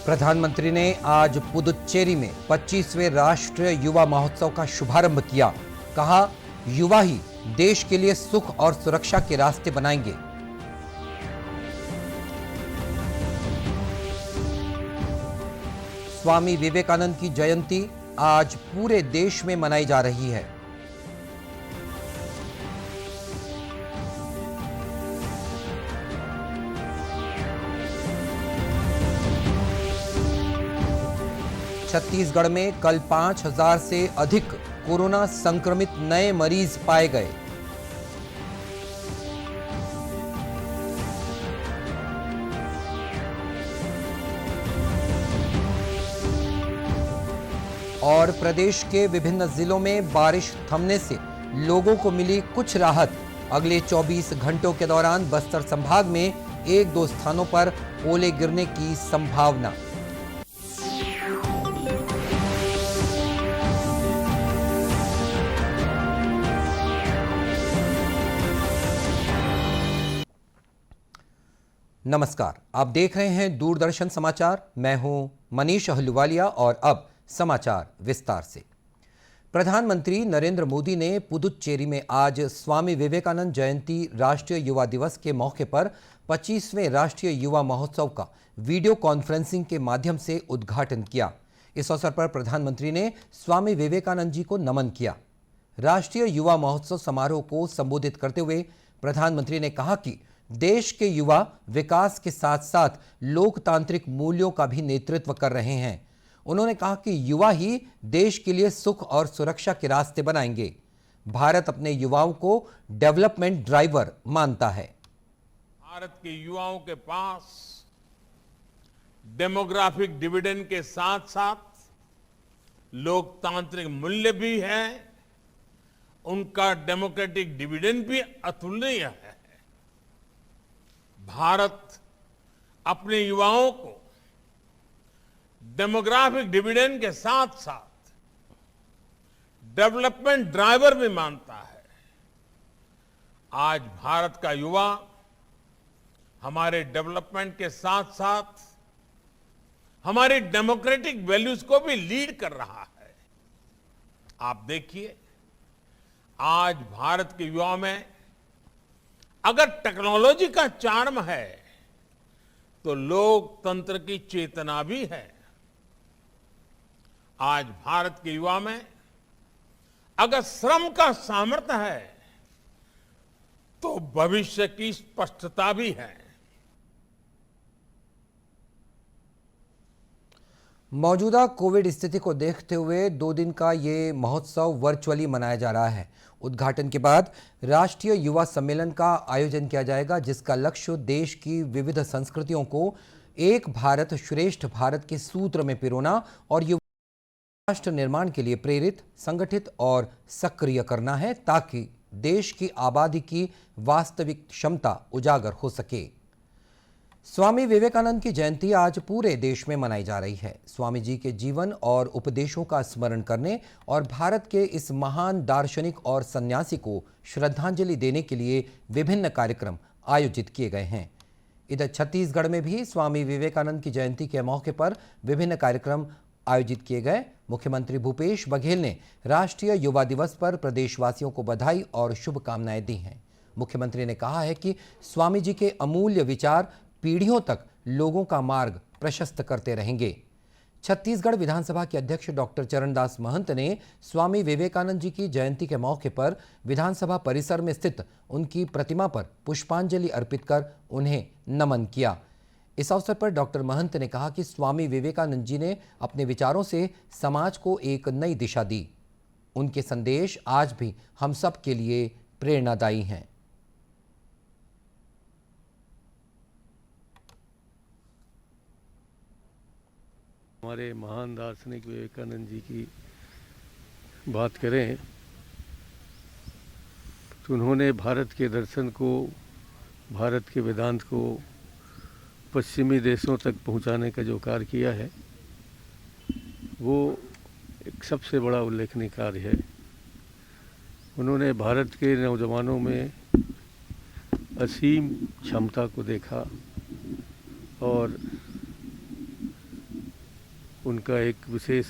प्रधानमंत्री ने आज पुदुच्चेरी में 25वें राष्ट्रीय युवा महोत्सव का शुभारंभ किया। कहा, युवा ही देश के लिए सुख और सुरक्षा के रास्ते बनाएंगे। स्वामी विवेकानंद की जयंती आज पूरे देश में मनाई जा रही है। छत्तीसगढ़ में कल 5,000 से अधिक कोरोना संक्रमित नए मरीज पाए गए। और प्रदेश के विभिन्न जिलों में बारिश थमने से लोगों को मिली कुछ राहत। अगले 24 घंटों के दौरान बस्तर संभाग में 1-2 स्थानों पर ओले गिरने की संभावना। नमस्कार, आप देख रहे हैं दूरदर्शन समाचार। मैं हूं मनीष अहलुवालिया और अब समाचार विस्तार से। प्रधानमंत्री नरेंद्र मोदी ने पुदुच्चेरी में आज स्वामी विवेकानंद जयंती राष्ट्रीय युवा दिवस के मौके पर 25वें राष्ट्रीय युवा महोत्सव का वीडियो कॉन्फ्रेंसिंग के माध्यम से उद्घाटन किया। इस अवसर पर प्रधानमंत्री ने स्वामी विवेकानंद जी को नमन किया। राष्ट्रीय युवा महोत्सव समारोह को संबोधित करते हुए प्रधानमंत्री ने कहा कि देश के युवा विकास के साथ साथ लोकतांत्रिक मूल्यों का भी नेतृत्व कर रहे हैं। उन्होंने कहा कि युवा ही देश के लिए सुख और सुरक्षा के रास्ते बनाएंगे। भारत अपने युवाओं को डेवलपमेंट ड्राइवर मानता है। भारत के युवाओं के पास डेमोग्राफिक डिविडेंड के साथ साथ लोकतांत्रिक मूल्य भी है। उनका डेमोक्रेटिक डिविडेंड भी अतुलनीय है। भारत अपने युवाओं को डेमोग्राफिक डिविडेंड के साथ साथ डेवलपमेंट ड्राइवर भी मानता है। आज भारत का युवा हमारे डेवलपमेंट के साथ साथ हमारी डेमोक्रेटिक वैल्यूज को भी लीड कर रहा है। आप देखिए, आज भारत के युवाओं में अगर टेक्नोलॉजी का चार्म है तो लोकतंत्र की चेतना भी है। आज भारत के युवा में अगर श्रम का सामर्थ्य है तो भविष्य की स्पष्टता भी है। मौजूदा कोविड स्थिति को देखते हुए 2 दिन का ये महोत्सव वर्चुअली मनाया जा रहा है। उद्घाटन के बाद राष्ट्रीय युवा सम्मेलन का आयोजन किया जाएगा, जिसका लक्ष्य देश की विविध संस्कृतियों को एक भारत श्रेष्ठ भारत के सूत्र में पिरोना और युवा राष्ट्र निर्माण के लिए प्रेरित, संगठित और सक्रिय करना है, ताकि देश की आबादी की वास्तविक क्षमता उजागर हो सके। स्वामी विवेकानंद की जयंती आज पूरे देश में मनाई जा रही है। स्वामी जी के जीवन और उपदेशों का स्मरण करने और भारत के इस महान दार्शनिक और सन्यासी को श्रद्धांजलि देने के लिए विभिन्न कार्यक्रम आयोजित किए गए हैं। इधर छत्तीसगढ़ में भी स्वामी विवेकानंद की जयंती के मौके पर विभिन्न कार्यक्रम आयोजित किए गए। मुख्यमंत्री भूपेश बघेल ने राष्ट्रीय युवा दिवस पर प्रदेशवासियों को बधाई और शुभकामनाएं दी हैं। मुख्यमंत्री ने कहा है कि स्वामी जी के अमूल्य विचार पीढ़ियों तक लोगों का मार्ग प्रशस्त करते रहेंगे। छत्तीसगढ़ विधानसभा के अध्यक्ष डॉक्टर चरणदास महंत ने स्वामी विवेकानंद जी की जयंती के मौके पर विधानसभा परिसर में स्थित उनकी प्रतिमा पर पुष्पांजलि अर्पित कर उन्हें नमन किया। इस अवसर पर डॉक्टर महंत ने कहा कि स्वामी विवेकानंद जी ने अपने विचारों से समाज को एक नई दिशा दी। उनके संदेश आज भी हम सब के लिए प्रेरणादायी हैं। हमारे महान दार्शनिक विवेकानंद जी की बात करें तो उन्होंने भारत के दर्शन को, भारत के वेदांत को पश्चिमी देशों तक पहुंचाने का जो कार्य किया है वो एक सबसे बड़ा उल्लेखनीय कार्य है। उन्होंने भारत के नौजवानों में असीम क्षमता को देखा और उनका एक विशेष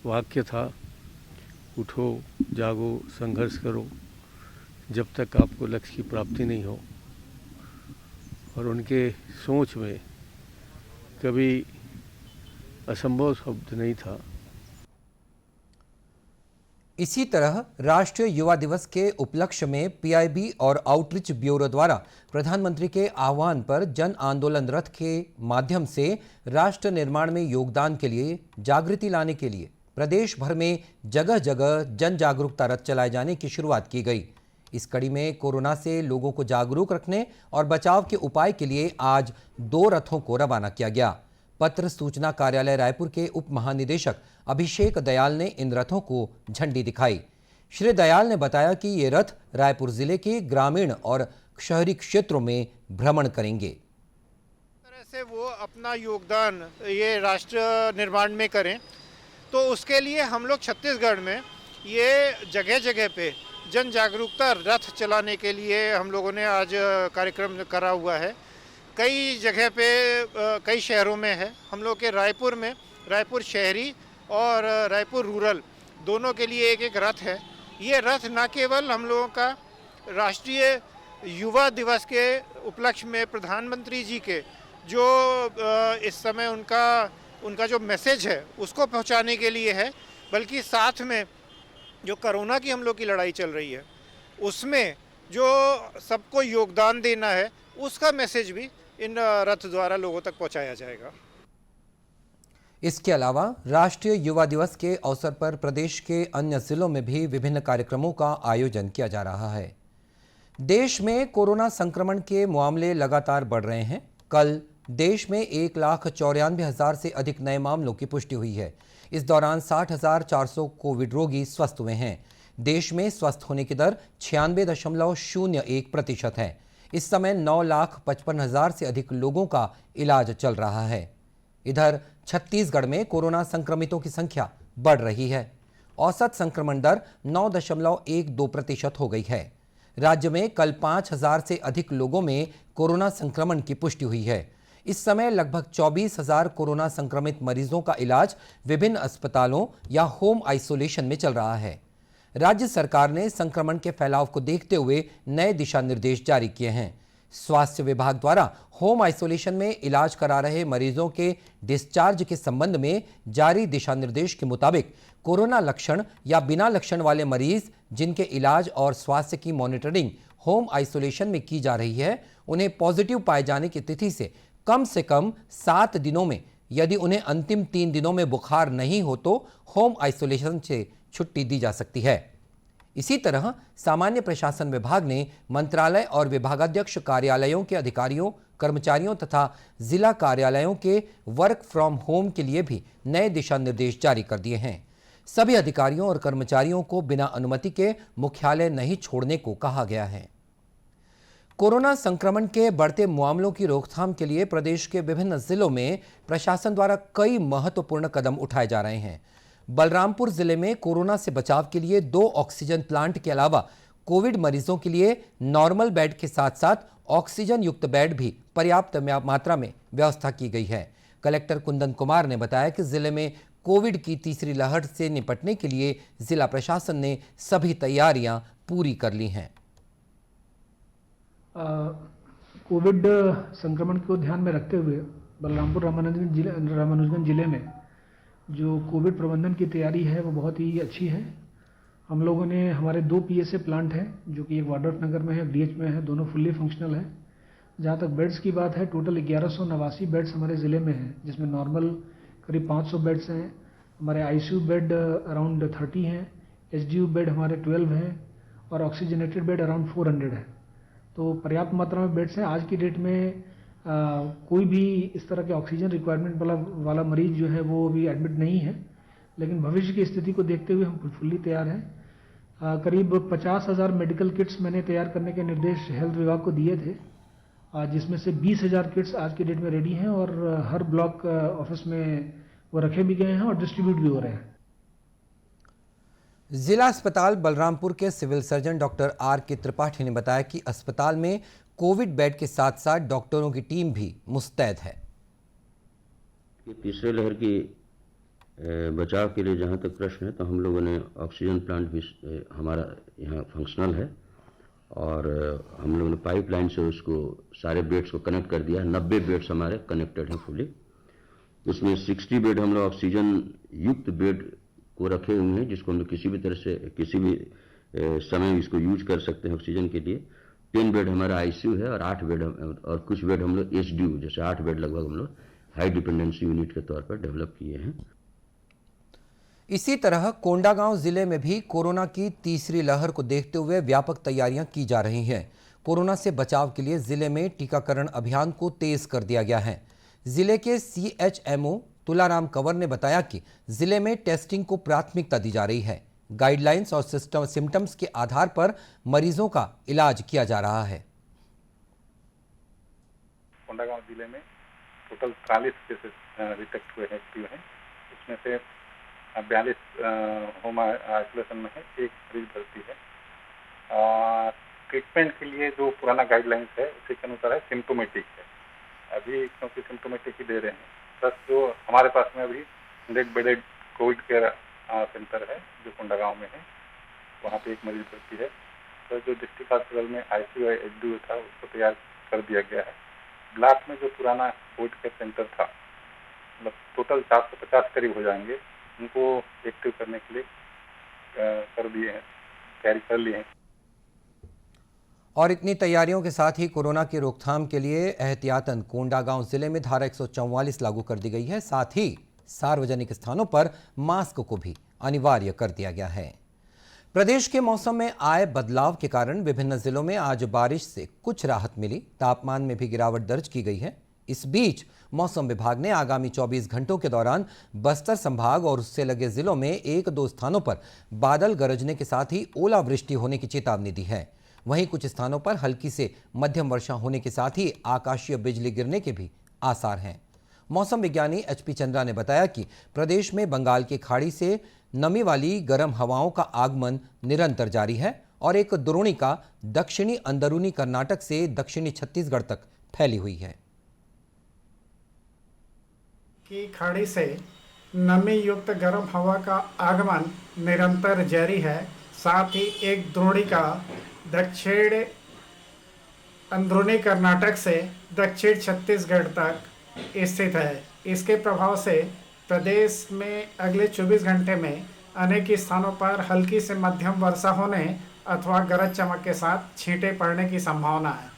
वाक्य था, उठो जागो संघर्ष करो जब तक आपको लक्ष्य की प्राप्ति नहीं हो। और उनके सोच में कभी असंभव शब्द नहीं था। इसी तरह राष्ट्रीय युवा दिवस के उपलक्ष्य में पीआईबी और आउटरीच ब्यूरो द्वारा प्रधानमंत्री के आह्वान पर जन आंदोलन रथ के माध्यम से राष्ट्र निर्माण में योगदान के लिए जागृति लाने के लिए प्रदेश भर में जगह जगह जन जागरूकता रथ चलाए जाने की शुरुआत की गई। इस कड़ी में कोरोना से लोगों को जागरूक रखने और बचाव के उपाय के लिए आज 2 रथों को रवाना किया गया। पत्र सूचना कार्यालय रायपुर के उप महानिदेशक अभिषेक दयाल ने इन रथों को झंडी दिखाई। श्री दयाल ने बताया कि ये रथ रायपुर जिले के ग्रामीण और शहरी क्षेत्रों में भ्रमण करेंगे। तरह से वो अपना योगदान ये राष्ट्र निर्माण में करें, तो उसके लिए हम लोग छत्तीसगढ़ में ये जगह जगह पे जन जागरूकता रथ चलाने के लिए हम लोगों ने आज कार्यक्रम करा हुआ है। कई जगह पे कई शहरों में है। हम लोग के रायपुर में, रायपुर शहरी और रायपुर रूरल दोनों के लिए एक एक रथ है। ये रथ न केवल हम लोगों का राष्ट्रीय युवा दिवस के उपलक्ष्य में प्रधानमंत्री जी के जो इस समय उनका जो मैसेज है उसको पहुंचाने के लिए है, बल्कि साथ में जो कोरोना की हम लोग की लड़ाई चल रही है उसमें जो सबको योगदान देना है उसका मैसेज भी इन रथ द्वारा लोगों तक पहुंचाया जाएगा। इसके अलावा राष्ट्रीय युवा दिवस के अवसर पर प्रदेश के अन्य जिलों में भी विभिन्न कार्यक्रमों का आयोजन किया जा रहा है। देश में कोरोना संक्रमण के मामले लगातार बढ़ रहे हैं। कल देश में 1,94,000 से अधिक नए मामलों की पुष्टि हुई है। इस दौरान 60,400 कोविड रोगी स्वस्थ हुए हैं। देश में स्वस्थ होने की दर 96.01% है। इस समय 9,55,000 से अधिक लोगों का इलाज चल रहा है। इधर छत्तीसगढ़ में कोरोना संक्रमितों की संख्या बढ़ रही है। औसत संक्रमण दर 9.12% हो गई है। राज्य में कल 5,000 से अधिक लोगों में कोरोना संक्रमण की पुष्टि हुई है। इस समय लगभग 24,000 कोरोना संक्रमित मरीजों का इलाज विभिन्न अस्पतालों या होम आइसोलेशन में चल रहा है। राज्य सरकार ने संक्रमण के फैलाव को देखते हुए नए दिशा निर्देश जारी किए हैं। स्वास्थ्य विभाग द्वारा होम आइसोलेशन में इलाज करा रहे मरीजों के डिस्चार्ज के संबंध में जारी दिशा निर्देश के मुताबिक कोरोना लक्षण या बिना लक्षण वाले मरीज जिनके इलाज और स्वास्थ्य की मॉनिटरिंग होम आइसोलेशन में की जा रही है, उन्हें पॉजिटिव पाए जाने की तिथि से कम 7 दिनों में, यदि उन्हें अंतिम 3 दिनों में बुखार नहीं हो तो होम आइसोलेशन से छुट्टी दी जा सकती है। इसी तरह सामान्य प्रशासन विभाग ने मंत्रालय और विभागाध्यक्ष कार्यालयों के अधिकारियों, कर्मचारियों तथा जिला कार्यालयों के वर्क फ्रॉम होम के लिए भी नए दिशा निर्देश जारी कर दिए हैं। सभी अधिकारियों और कर्मचारियों को बिना अनुमति के मुख्यालय नहीं छोड़ने को कहा गया है। कोरोना संक्रमण के बढ़ते मामलों की रोकथाम के लिए प्रदेश के विभिन्न जिलों में प्रशासन द्वारा कई महत्वपूर्ण कदम उठाए जा रहे हैं। बलरामपुर जिले में कोरोना से बचाव के लिए 2 ऑक्सीजन प्लांट के अलावा कोविड मरीजों के लिए नॉर्मल बेड के साथ साथ ऑक्सीजन युक्त बेड भी पर्याप्त मात्रा में व्यवस्था की गई है। कलेक्टर कुंदन कुमार ने बताया कि जिले में कोविड की तीसरी लहर से निपटने के लिए जिला प्रशासन ने सभी तैयारियां पूरी कर ली हैं। कोविड संक्रमण को ध्यान में रखते हुए बलरामपुर रामानुजगंज जिले में जो कोविड प्रबंधन की तैयारी है वो बहुत ही अच्छी है। हम लोगों ने हमारे 2 पीएसए प्लांट हैं जो कि एक वाड्रफ नगर में है, डीएच में है, दोनों फुल्ली फंक्शनल है। जहाँ तक बेड्स की बात है, टोटल 1189 बेड्स हमारे ज़िले में हैं, जिसमें नॉर्मल करीब 500 बेड्स हैं। हमारे आईसीयू बेड अराउंड 30 हैं, एचडीयू बेड हमारे 12 हैं और ऑक्सीजनेटेड बेड अराउंड 400 है। तो पर्याप्त मात्रा में बेड्स हैं। आज की डेट में कोई भी इस तरह के ऑक्सीजन रिक्वायरमेंट वाला मरीज जो है वो अभी एडमिट नहीं है, लेकिन भविष्य की स्थिति को देखते हुए हम फुल्ली तैयार हैं। करीब 50,000 मेडिकल किट्स मैंने तैयार करने के निर्देश हेल्थ विभाग को दिए थे, जिसमें से 20,000 किट्स आज की डेट में रेडी हैं और हर ब्लॉक ऑफिस में वो रखे भी गए हैं और डिस्ट्रीब्यूट भी हो रहे हैं। जिला अस्पताल बलरामपुर के civil surgeon doctor R.K. Tripathi ने बताया कि अस्पताल में कोविड बेड के साथ साथ डॉक्टरों की टीम भी मुस्तैद है। तीसरे लहर की बचाव के लिए जहाँ तक प्रश्न है तो हम लोगों ने ऑक्सीजन प्लांट भी हमारा यहाँ फंक्शनल है और हम लोगों ने पाइपलाइन से उसको सारे बेड्स को कनेक्ट कर दिया है। 90 बेड्स हमारे कनेक्टेड हैं फुली। उसमें 60 बेड हम लोग ऑक्सीजन युक्त बेड को रखे हुए हैं जिसको हम लोग किसी भी तरह से किसी भी समय इसको यूज कर सकते हैं ऑक्सीजन के लिए। 10 बेड हमारा आईसीयू है और 8 बेड और कुछ बेड हम लोग एचडीयू जैसे 8 बेड लगभग हम लोग हाई डिपेंडेंसी यूनिट के तौर पर डेवलप किए हैं। इसी तरह कोंडागांव जिले में भी कोरोना की तीसरी लहर को देखते हुए व्यापक तैयारियां की जा रही हैं। कोरोना से बचाव के लिए जिले में टीकाकरण अभियान को तेज कर दिया गया है। जिले के सीएचएमओ तुलाराम कंवर ने बताया कि जिले में टेस्टिंग को प्राथमिकता दी जा रही है। गाइडलाइंस और सिम्टम्स के आधार पर मरीजों का इलाज किया जा रहा है। कोंडागांव जिले में टोटल 43 केसेस डिटेक्ट हुए हैं, एक्टिव हैं। उसमें से 42 होम आइसोलेशन में है, 1 मरीज भर्ती है। ट्रीटमेंट के लिए जो पुराना गाइडलाइंस है उसी के अनुसार है, सिम्टोमेटिक है अभी, क्योंकि सिम्टोमेटिक ही दे रहे हैं। प्लस जो हमारे पास में अभी 100 बेडेड कोविड केयर सेंटर है जो कोंडागांव में है, वहाँ पे 1 मरीज भर्ती है। तो जो डिस्ट्रिक्ट हॉस्पिटल में आईसीयू एचडीयू था उसको तैयार कर दिया गया है। ब्लॉक में जो पुराना कोविड केयर सेंटर था, मतलब टोटल 450 करीब हो जाएंगे, उनको एक्टिव करने के लिए कर दिए हैं, तैयारी कर लिए हैं। और इतनी तैयारियों के साथ ही कोरोना की रोकथाम के लिए एहतियातन कोंडागांव जिले में धारा 144 लागू कर दी गई है। साथ ही सार्वजनिक स्थानों पर मास्क को भी अनिवार्य कर दिया गया है। प्रदेश के मौसम में आए बदलाव के कारण विभिन्न जिलों में आज बारिश से कुछ राहत मिली। तापमान में भी गिरावट दर्ज की गई है। इस बीच मौसम विभाग ने आगामी 24 घंटों के दौरान बस्तर संभाग और उससे लगे जिलों में 1-2 स्थानों पर बादल गरजने के साथ ही ओलावृष्टि होने की चेतावनी दी है। वहीं कुछ स्थानों पर हल्की से मध्यम वर्षा होने के साथ ही आकाशीय बिजली गिरने के भी आसार हैं। मौसम विज्ञानी एचपी चंद्रा ने बताया कि प्रदेश में बंगाल की खाड़ी से नमी वाली गर्म हवाओं का आगमन निरंतर जारी है और एक द्रोणिका दक्षिणी अंदरूनी कर्नाटक से दक्षिणी छत्तीसगढ़ तक फैली हुई है। की खाड़ी से नमी युक्त गर्म हवा का आगमन निरंतर जारी है। साथ ही एक द्रोणिका दक्षिण अंदरूनी कर्नाटक से दक्षिण छत्तीसगढ़ तक स्थित है। इसके प्रभाव से प्रदेश में अगले 24 घंटे में अनेक स्थानों पर हल्की से मध्यम वर्षा होने अथवा गरज चमक के साथ छींटे पड़ने की संभावना है।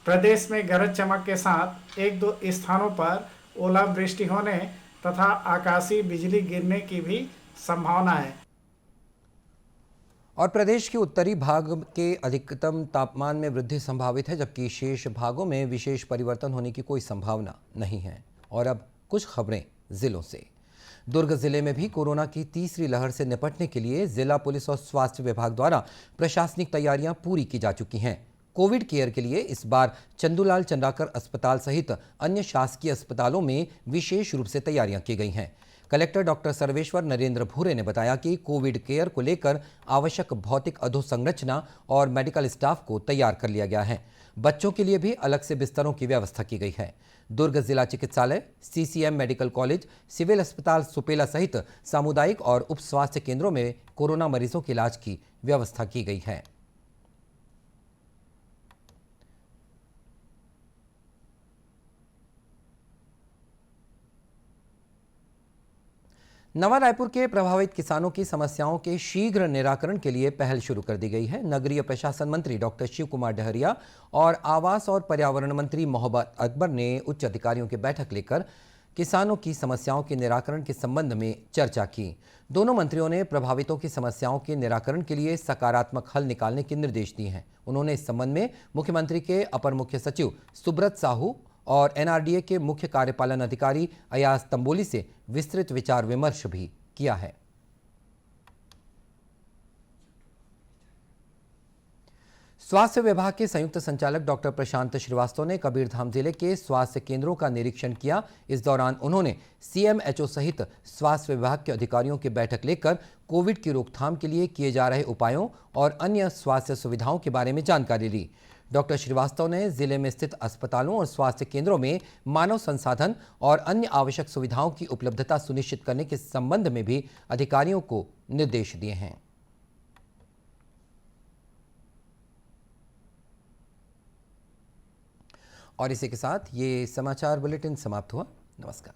प्रदेश में गरज चमक के साथ 1-2 स्थानों पर ओलावृष्टि होने तथा आकाशीय बिजली गिरने की भी संभावना है। और प्रदेश के उत्तरी भाग के अधिकतम तापमान में वृद्धि संभावित है, जबकि शेष भागों में विशेष परिवर्तन होने की कोई संभावना नहीं है। और अब कुछ खबरें जिलों से। दुर्ग जिले में भी कोरोना की तीसरी लहर से निपटने के लिए जिला पुलिस और स्वास्थ्य विभाग द्वारा प्रशासनिक तैयारियां पूरी की जा चुकी हैं। कोविड केयर के लिए इस बार चंदूलाल चंद्राकर अस्पताल सहित अन्य शासकीय अस्पतालों में विशेष रूप से तैयारियां की गई हैं। कलेक्टर डॉक्टर सर्वेश्वर नरेंद्र भूरे ने बताया कि कोविड केयर को लेकर आवश्यक भौतिक अधोसंरचना और मेडिकल स्टाफ को तैयार कर लिया गया है। बच्चों के लिए भी अलग से बिस्तरों की व्यवस्था की गई है। दुर्ग जिला चिकित्सालय, सीसीएम मेडिकल कॉलेज, सिविल अस्पताल सुपेला सहित सामुदायिक और उप स्वास्थ्य केंद्रों में कोरोना मरीजों के इलाज की व्यवस्था की गई है। नवा रायपुर के प्रभावित किसानों की समस्याओं के शीघ्र निराकरण के लिए पहल शुरू कर दी गई है। नगरीय प्रशासन मंत्री डॉक्टर शिव कुमार डहरिया और आवास और पर्यावरण मंत्री मोहम्मद अकबर ने उच्च अधिकारियों की बैठक लेकर किसानों की समस्याओं के निराकरण के संबंध में चर्चा की। दोनों मंत्रियों ने प्रभावितों की समस्याओं के निराकरण के लिए सकारात्मक हल निकालने के निर्देश दिए हैं। उन्होंने इस संबंध में मुख्यमंत्री के अपर मुख्य सचिव सुब्रत साहू और एनआरडीए के मुख्य कार्यपालन अधिकारी अयाज तंबोली से विस्तृत विचार विमर्श भी किया है। स्वास्थ्य विभाग के संयुक्त संचालक डॉक्टर प्रशांत श्रीवास्तव ने कबीरधाम जिले के स्वास्थ्य केंद्रों का निरीक्षण किया। इस दौरान उन्होंने सीएमएचओ सहित स्वास्थ्य विभाग के अधिकारियों की बैठक लेकर कोविड की रोकथाम के लिए किए जा रहे उपायों और अन्य स्वास्थ्य सुविधाओं के बारे में जानकारी ली। डॉक्टर श्रीवास्तव ने जिले में स्थित अस्पतालों और स्वास्थ्य केंद्रों में मानव संसाधन और अन्य आवश्यक सुविधाओं की उपलब्धता सुनिश्चित करने के संबंध में भी अधिकारियों को निर्देश दिए हैं। और इसी के साथ ये समाचार बुलेटिन समाप्त हुआ। नमस्कार।